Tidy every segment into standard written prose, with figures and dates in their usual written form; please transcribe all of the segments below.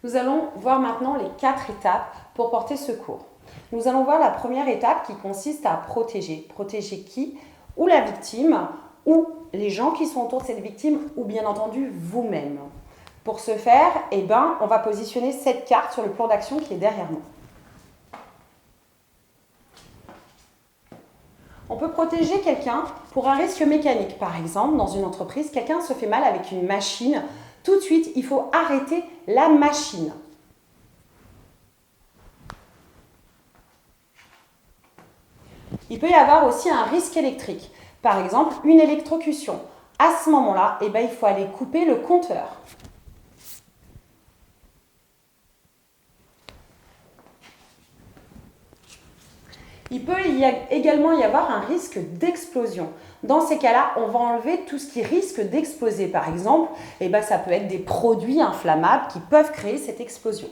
Nous allons voir maintenant les 4 étapes pour porter secours. Nous allons voir la première étape qui consiste à protéger. Protéger qui? Ou la victime, ou les gens qui sont autour de cette victime, ou bien entendu vous-même. Pour ce faire, on va positionner cette carte sur le plan d'action qui est derrière nous. On peut protéger quelqu'un pour un risque mécanique. Par exemple, dans une entreprise, quelqu'un se fait mal avec une machine. Tout de suite, il faut arrêter la machine. Il peut y avoir aussi un risque électrique. Par exemple, une électrocution. À ce moment-là, il faut aller couper le compteur. Il peut également y avoir un risque d'explosion. Dans ces cas-là, on va enlever tout ce qui risque d'exploser. Par exemple, ça peut être des produits inflammables qui peuvent créer cette explosion.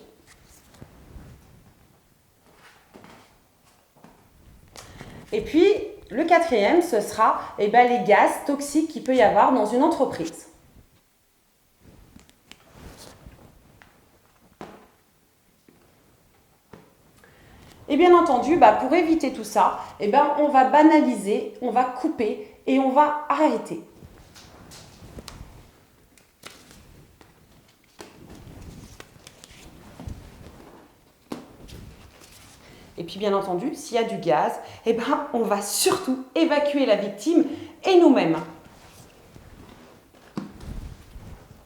Et puis, le quatrième, ce sera les gaz toxiques qu'il peut y avoir dans une entreprise. Et bien entendu, pour éviter tout ça, on va banaliser, on va couper et on va arrêter. Et puis bien entendu, s'il y a du gaz, on va surtout évacuer la victime et nous-mêmes.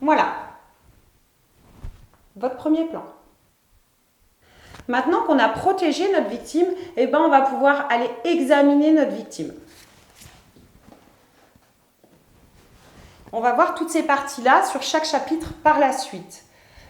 Voilà, votre premier plan. Maintenant qu'on a protégé notre victime, on va pouvoir aller examiner notre victime. On va voir toutes ces parties-là sur chaque chapitre par la suite.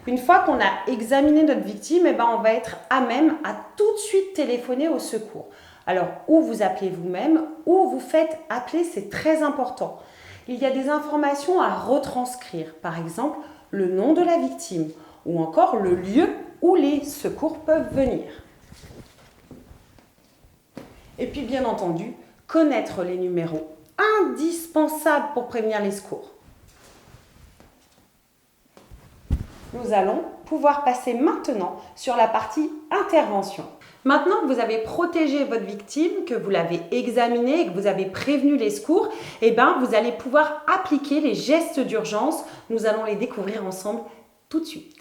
Une fois qu'on a examiné notre victime, on va être à même à tout de suite téléphoner au secours. Alors, ou vous appelez vous-même, ou vous faites appeler, c'est très important. Il y a des informations à retranscrire, par exemple, le nom de la victime, ou encore le lieu où les secours peuvent venir. Et puis, bien entendu, connaître les numéros indispensables pour prévenir les secours. Nous allons pouvoir passer maintenant sur la partie intervention. Maintenant que vous avez protégé votre victime, que vous l'avez examinée et que vous avez prévenu les secours, vous allez pouvoir appliquer les gestes d'urgence. Nous allons les découvrir ensemble tout de suite.